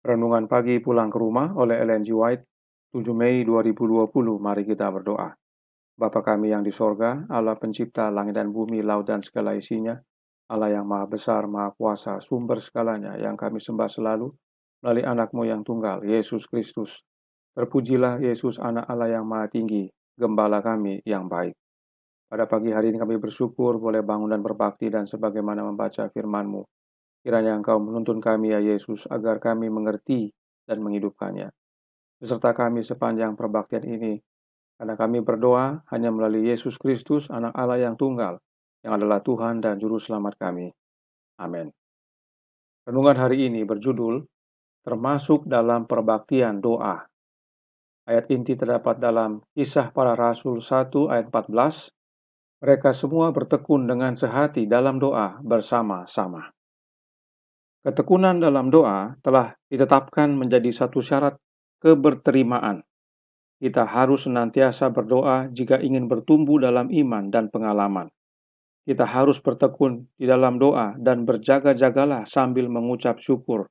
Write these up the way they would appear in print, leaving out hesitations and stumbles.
Renungan pagi pulang ke rumah oleh Ellen G. White, 7 Mei 2020. Mari kita berdoa. Bapa kami yang di sorga, Allah pencipta langit dan bumi, laut dan segala isinya, Allah yang maha besar, maha kuasa, sumber segalanya, yang kami sembah selalu, melalui anakmu yang tunggal, Yesus Kristus. Terpujilah Yesus, anak Allah yang maha tinggi, gembala kami yang baik. Pada pagi hari ini kami bersyukur boleh bangun dan berbakti dan sebagaimana membaca firman-Mu. Kiranya Engkau menuntun kami ya Yesus, agar kami mengerti dan menghidupkannya. Beserta kami sepanjang perbaktian ini, karena kami berdoa hanya melalui Yesus Kristus, anak Allah yang tunggal, yang adalah Tuhan dan Juru Selamat kami. Amin. Renungan hari ini berjudul, termasuk dalam perbaktian doa. Ayat inti terdapat dalam Kisah Para Rasul 1 ayat 14. Mereka semua bertekun dengan sehati dalam doa bersama-sama. Ketekunan dalam doa telah ditetapkan menjadi satu syarat keberterimaan. Kita harus senantiasa berdoa jika ingin bertumbuh dalam iman dan pengalaman. Kita harus bertekun di dalam doa dan berjaga-jagalah sambil mengucap syukur.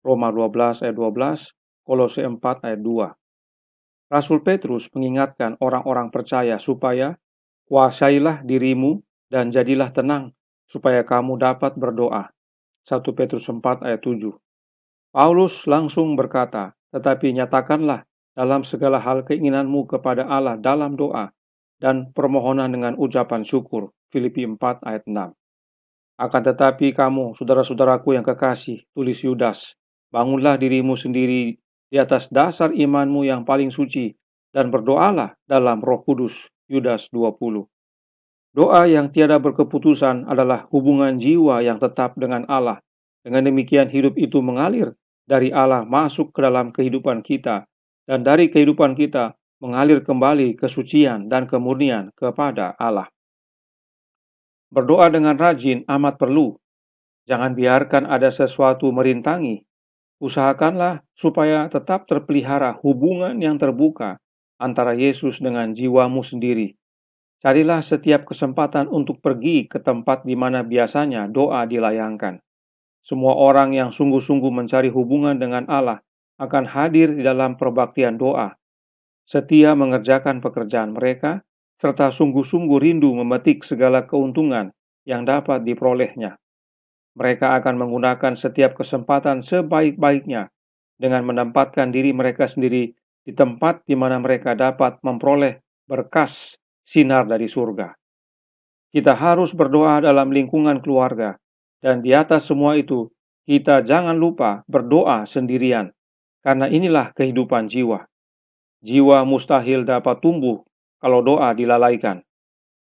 Roma 12 ayat 12, Kolose 4 ayat 2. Rasul Petrus mengingatkan orang-orang percaya supaya kuasailah dirimu dan jadilah tenang supaya kamu dapat berdoa. 1 Petrus 4 ayat 7. Paulus langsung berkata, tetapi nyatakanlah dalam segala hal keinginanmu kepada Allah dalam doa dan permohonan dengan ucapan syukur. Filipi 4 ayat 6. Akan tetapi kamu, saudara-saudaraku yang kekasih, tulis Yudas, bangunlah dirimu sendiri di atas dasar imanmu yang paling suci dan berdoalah dalam Roh Kudus. Yudas 20. Doa yang tiada berkeputusan adalah hubungan jiwa yang tetap dengan Allah. Dengan demikian hidup itu mengalir dari Allah masuk ke dalam kehidupan kita, dan dari kehidupan kita mengalir kembali kesucian dan kemurnian kepada Allah. Berdoa dengan rajin amat perlu. Jangan biarkan ada sesuatu merintangi. Usahakanlah supaya tetap terpelihara hubungan yang terbuka antara Yesus dengan jiwamu sendiri. Carilah setiap kesempatan untuk pergi ke tempat di mana biasanya doa dilayangkan. Semua orang yang sungguh-sungguh mencari hubungan dengan Allah akan hadir di dalam perbaktian doa, setia mengerjakan pekerjaan mereka, serta sungguh-sungguh rindu memetik segala keuntungan yang dapat diperolehnya. Mereka akan menggunakan setiap kesempatan sebaik-baiknya dengan menempatkan diri mereka sendiri di tempat di mana mereka dapat memperoleh berkas sinar dari surga. Kita harus berdoa dalam lingkungan keluarga, dan di atas semua itu, kita jangan lupa berdoa sendirian, karena inilah kehidupan jiwa. Jiwa mustahil dapat tumbuh kalau doa dilalaikan.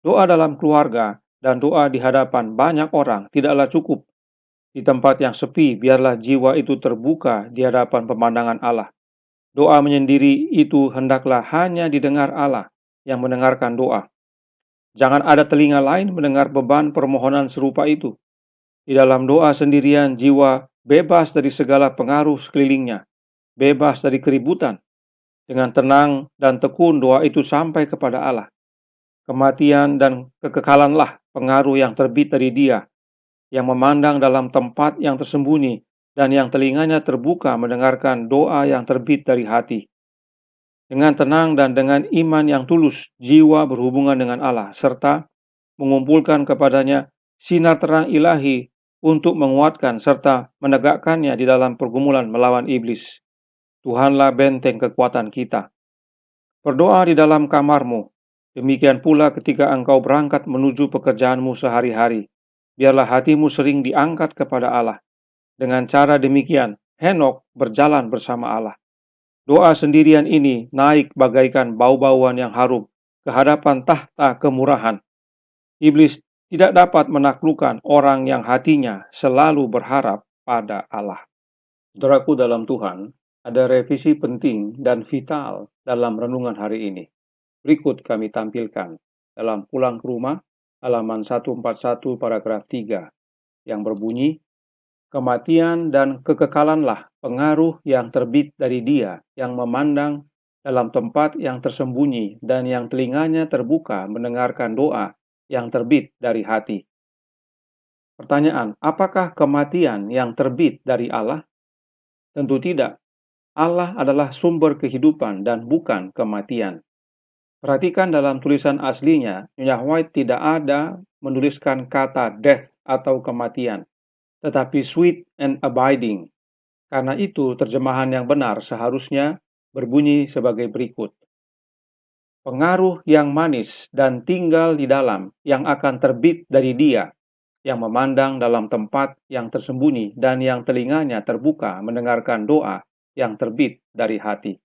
Doa dalam keluarga dan doa di hadapan banyak orang tidaklah cukup. Di tempat yang sepi, biarlah jiwa itu terbuka di hadapan pemandangan Allah. Doa menyendiri itu hendaklah hanya didengar Allah yang mendengarkan doa. Jangan ada telinga lain mendengar beban permohonan serupa itu. Di dalam doa sendirian, jiwa bebas dari segala pengaruh sekelilingnya, bebas dari keributan. Dengan tenang dan tekun doa itu sampai kepada Allah. Kematian dan kekekalanlah pengaruh yang terbit dari Dia, yang memandang dalam tempat yang tersembunyi dan yang telinganya terbuka mendengarkan doa yang terbit dari hati. Dengan tenang dan dengan iman yang tulus, jiwa berhubungan dengan Allah, serta mengumpulkan kepadanya sinar terang ilahi untuk menguatkan serta menegakkannya di dalam pergumulan melawan iblis. Tuhanlah benteng kekuatan kita. Berdoa di dalam kamarmu, demikian pula ketika engkau berangkat menuju pekerjaanmu sehari-hari. Biarlah hatimu sering diangkat kepada Allah. Dengan cara demikian, Henokh berjalan bersama Allah. Doa sendirian ini naik bagaikan bau-bauan yang harum ke hadapan tahta kemurahan. Iblis tidak dapat menaklukkan orang yang hatinya selalu berharap pada Allah. Saudaraku dalam Tuhan, ada revisi penting dan vital dalam renungan hari ini. Berikut kami tampilkan dalam Pulang ke Rumah, halaman 141 paragraf 3, yang berbunyi, kematian dan kekekalanlah pengaruh yang terbit dari Dia yang memandang dalam tempat yang tersembunyi dan yang telinganya terbuka mendengarkan doa yang terbit dari hati. Pertanyaan, apakah kematian yang terbit dari Allah? Tentu tidak. Allah adalah sumber kehidupan dan bukan kematian. Perhatikan dalam tulisan aslinya, Nyonya White tidak ada menuliskan kata death atau kematian, tetapi sweet and abiding. Karena itu, terjemahan yang benar seharusnya berbunyi sebagai berikut. Pengaruh yang manis dan tinggal di dalam yang akan terbit dari Dia, yang memandang dalam tempat yang tersembunyi dan yang telinganya terbuka mendengarkan doa yang terbit dari hati.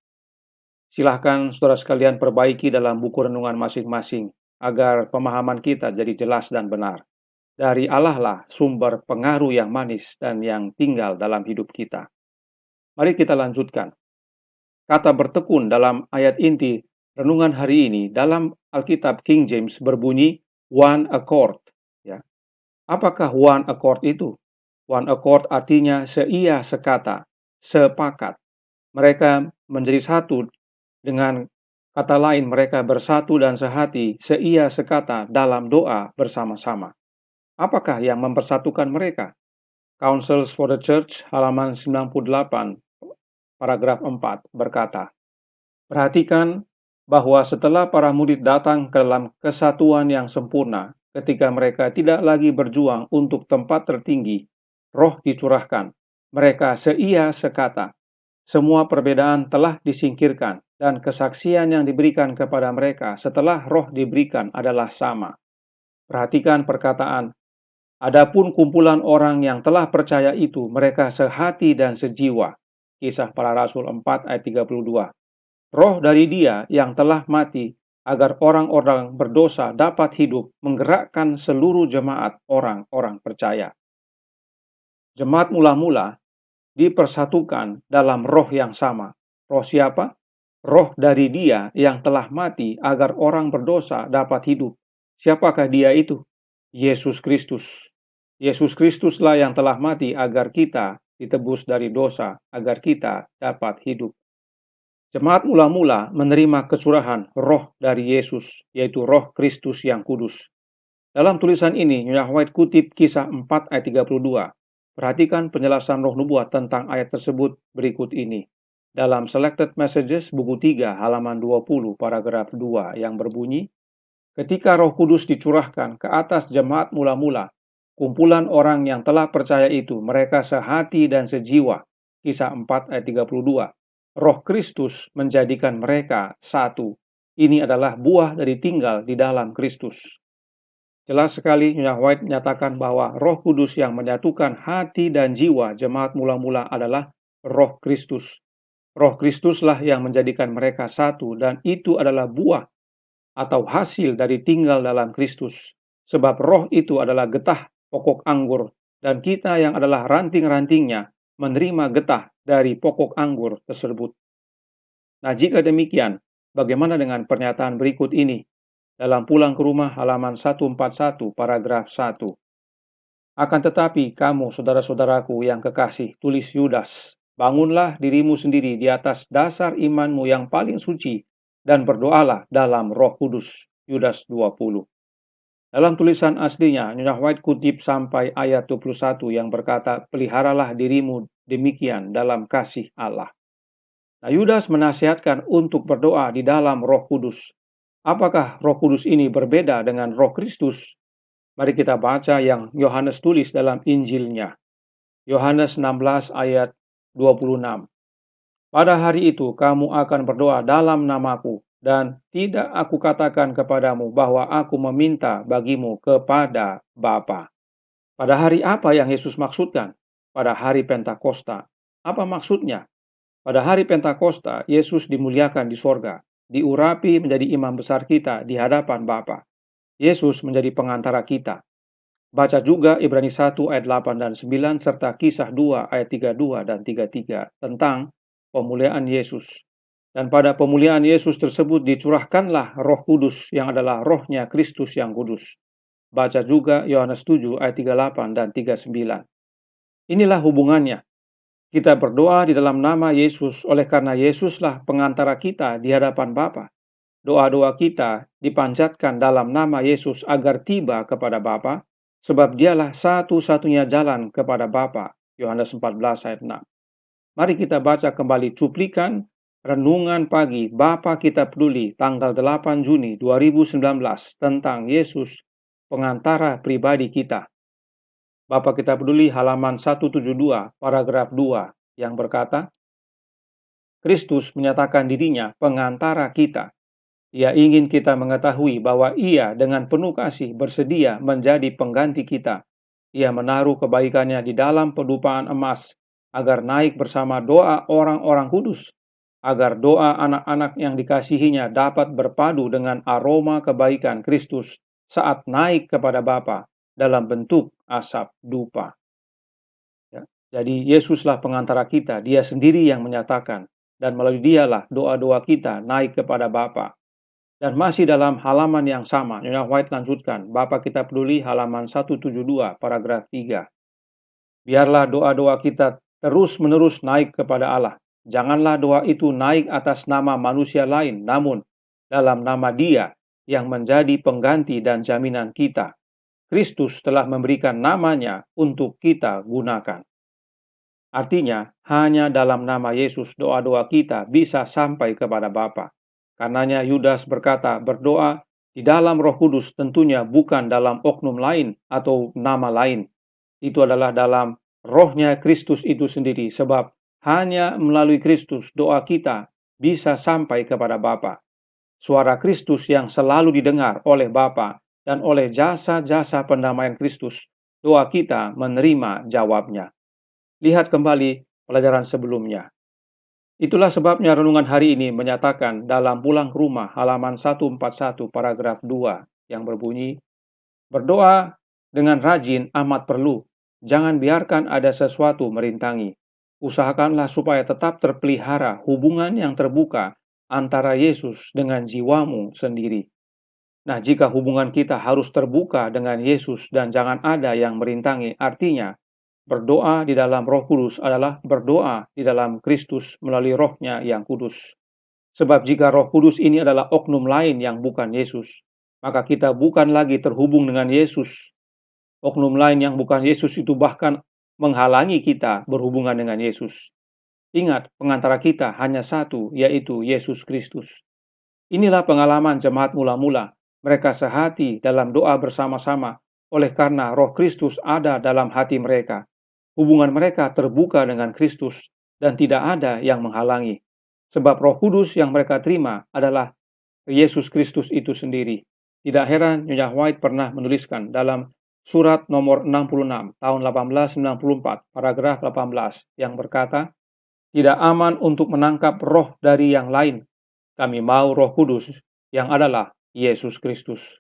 Silahkan saudara sekalian perbaiki dalam buku renungan masing-masing agar pemahaman kita jadi jelas dan benar. Dari Allah lah sumber pengaruh yang manis dan yang tinggal dalam hidup kita. Mari kita lanjutkan. Kata bertekun dalam ayat inti renungan hari ini dalam Alkitab King James berbunyi one accord. Ya. Apakah one accord itu? One accord artinya seia sekata, sepakat. Mereka menjadi satu, dengan kata lain mereka bersatu dan sehati, seia sekata dalam doa bersama-sama. Apakah yang mempersatukan mereka? Counsels for the Church halaman 98 paragraf 4 berkata, perhatikan bahwa setelah para murid datang ke dalam kesatuan yang sempurna, ketika mereka tidak lagi berjuang untuk tempat tertinggi, Roh dicurahkan. Mereka seia sekata. Semua perbedaan telah disingkirkan dan kesaksian yang diberikan kepada mereka setelah Roh diberikan adalah sama. Perhatikan perkataan, adapun kumpulan orang yang telah percaya itu, mereka sehati dan sejiwa. Kisah Para Rasul 4 ayat 32. Roh dari Dia yang telah mati agar orang-orang berdosa dapat hidup menggerakkan seluruh jemaat orang-orang percaya. Jemaat mula-mula dipersatukan dalam roh yang sama. Roh siapa? Roh dari Dia yang telah mati agar orang berdosa dapat hidup. Siapakah Dia itu? Yesus Kristus. Yesus Kristuslah yang telah mati agar kita ditebus dari dosa, agar kita dapat hidup. Jemaat mula-mula menerima kecurahan roh dari Yesus, yaitu roh Kristus yang kudus. Dalam tulisan ini, Nyonya White kutip Kisah 4 ayat 32. Perhatikan penjelasan roh nubuat tentang ayat tersebut berikut ini. Dalam Selected Messages buku 3 halaman 20 paragraf 2 yang berbunyi, ketika Roh Kudus dicurahkan ke atas jemaat mula-mula, kumpulan orang yang telah percaya itu, mereka sehati dan sejiwa. Kisah 4 ayat 32. Roh Kristus menjadikan mereka satu. Ini adalah buah dari tinggal di dalam Kristus. Jelas sekali Nyonya White menyatakan bahwa Roh Kudus yang menyatukan hati dan jiwa jemaat mula-mula adalah Roh Kristus. Roh Kristuslah yang menjadikan mereka satu, dan itu adalah buah atau hasil dari tinggal dalam Kristus. Sebab roh itu adalah getah pokok anggur, dan kita yang adalah ranting-rantingnya menerima getah dari pokok anggur tersebut. Nah, jika demikian, bagaimana dengan pernyataan berikut ini? Dalam Pulang ke Rumah halaman 141 paragraf 1. Akan tetapi kamu, saudara-saudaraku yang kekasih, tulis Yudas, bangunlah dirimu sendiri di atas dasar imanmu yang paling suci, dan berdoalah dalam Roh Kudus. Yudas 20. Dalam tulisan aslinya, Nyonya White kutip sampai ayat 21 yang berkata, peliharalah dirimu demikian dalam kasih Allah. Nah, Yudas menasihatkan untuk berdoa di dalam Roh Kudus. Apakah Roh Kudus ini berbeda dengan Roh Kristus? Mari kita baca yang Yohanes tulis dalam Injilnya. Yohanes 16 ayat 26. Pada hari itu kamu akan berdoa dalam namaku, dan tidak aku katakan kepadamu bahwa aku meminta bagimu kepada Bapa. Pada hari apa yang Yesus maksudkan? Pada hari Pentakosta. Apa maksudnya? Pada hari Pentakosta, Yesus dimuliakan di sorga, diurapi menjadi imam besar kita di hadapan Bapa. Yesus menjadi pengantara kita. Baca juga Ibrani 1 ayat 8 dan 9 serta Kisah 2 ayat 32 dan 33 tentang pemuliaan Yesus. Dan pada pemuliaan Yesus tersebut dicurahkanlah Roh Kudus yang adalah rohnya Kristus yang kudus. Baca juga Yohanes 7 ayat 38 dan 39. Inilah hubungannya. Kita berdoa di dalam nama Yesus oleh karena Yesuslah pengantara kita di hadapan Bapa. Doa-doa kita dipanjatkan dalam nama Yesus agar tiba kepada Bapa, sebab Dialah satu-satunya jalan kepada Bapa. Yohanes 14 ayat 6. Mari kita baca kembali cuplikan Renungan Pagi Bapa Kita Peduli tanggal 8 Juni 2019 tentang Yesus, pengantara pribadi kita. Bapa Kita Peduli halaman 172 paragraf 2 yang berkata, Kristus menyatakan dirinya pengantara kita. Ia ingin kita mengetahui bahwa Ia dengan penuh kasih bersedia menjadi pengganti kita. Ia menaruh kebaikannya di dalam pedupaan emas agar naik bersama doa orang-orang kudus, agar doa anak-anak yang dikasihinya dapat berpadu dengan aroma kebaikan Kristus saat naik kepada Bapa dalam bentuk asap dupa. Ya, jadi Yesuslah pengantara kita, Dia sendiri yang menyatakan, dan melalui Dialah doa-doa kita naik kepada Bapa. Dan masih dalam halaman yang sama, Nyonya White lanjutkan, Bapa Kita Peduli halaman 172 paragraf 3. Biarlah doa-doa kita terus-menerus naik kepada Allah. Janganlah doa itu naik atas nama manusia lain, namun dalam nama Dia yang menjadi pengganti dan jaminan kita. Kristus telah memberikan namanya untuk kita gunakan. Artinya, hanya dalam nama Yesus doa-doa kita bisa sampai kepada Bapa. Karenanya Yudas berkata, berdoa di dalam Roh Kudus tentunya bukan dalam oknum lain atau nama lain. Itu adalah dalam rohnya Kristus itu sendiri, sebab hanya melalui Kristus doa kita bisa sampai kepada Bapa. Suara Kristus yang selalu didengar oleh Bapa dan oleh jasa-jasa pendamaian Kristus, doa kita menerima jawabnya. Lihat kembali pelajaran sebelumnya. Itulah sebabnya renungan hari ini menyatakan dalam Pulang ke Rumah halaman 141 paragraf 2 yang berbunyi, berdoa dengan rajin amat perlu. Jangan biarkan ada sesuatu merintangi. Usahakanlah supaya tetap terpelihara hubungan yang terbuka antara Yesus dengan jiwamu sendiri. Nah, jika hubungan kita harus terbuka dengan Yesus dan jangan ada yang merintangi, artinya berdoa di dalam Roh Kudus adalah berdoa di dalam Kristus melalui Roh-Nya yang kudus. Sebab jika Roh Kudus ini adalah oknum lain yang bukan Yesus, maka kita bukan lagi terhubung dengan Yesus. Oknum lain yang bukan Yesus itu bahkan menghalangi kita berhubungan dengan Yesus. Ingat, pengantara kita hanya satu, yaitu Yesus Kristus. Inilah pengalaman jemaat mula-mula. Mereka sehati dalam doa bersama-sama oleh karena Roh Kristus ada dalam hati mereka. Hubungan mereka terbuka dengan Kristus dan tidak ada yang menghalangi. Sebab Roh Kudus yang mereka terima adalah Yesus Kristus itu sendiri. Tidak heran Nyonya White pernah menuliskan dalam surat nomor 66 tahun 1894 paragraf 18 yang berkata, tidak aman untuk menangkap roh dari yang lain. Kami mau Roh Kudus yang adalah Yesus Kristus.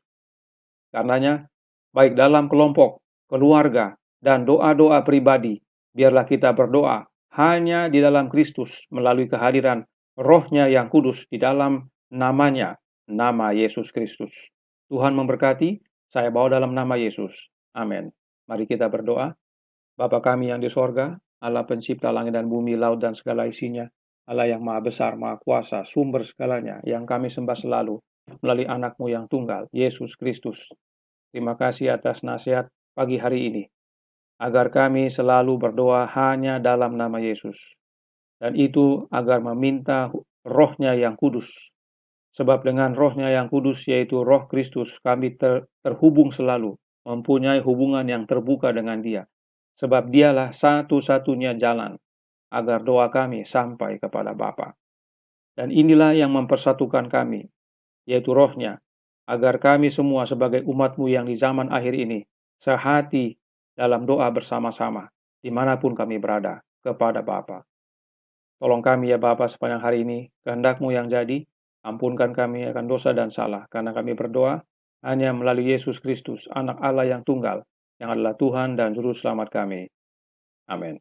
Karenanya, baik dalam kelompok, keluarga, dan doa-doa pribadi, biarlah kita berdoa hanya di dalam Kristus melalui kehadiran Roh-Nya yang kudus di dalam namanya, nama Yesus Kristus. Tuhan memberkati, saya bawa dalam nama Yesus. Amin. Mari kita berdoa. Bapa kami yang di sorga, Allah pencipta langit dan bumi, laut dan segala isinya, Allah yang maha besar, maha kuasa, sumber segalanya, yang kami sembah selalu melalui anak-Mu yang tunggal, Yesus Kristus. Terima kasih atas nasihat pagi hari ini, agar kami selalu berdoa hanya dalam nama Yesus. Dan itu agar meminta Roh-Nya yang kudus. Sebab dengan Roh-Nya yang kudus, yaitu Roh Kristus, kami terhubung selalu, mempunyai hubungan yang terbuka dengan Dia. Sebab Dialah satu-satunya jalan agar doa kami sampai kepada Bapa. Dan inilah yang mempersatukan kami, yaitu Roh-Nya, agar kami semua sebagai umat-Mu yang di zaman akhir ini sehati dalam doa bersama-sama, dimanapun kami berada, kepada Bapa. Tolong kami ya Bapa sepanjang hari ini, kehendak-Mu yang jadi, ampunkan kami akan dosa dan salah, karena kami berdoa hanya melalui Yesus Kristus, Anak Allah yang tunggal, yang adalah Tuhan dan Juru Selamat kami. Amin.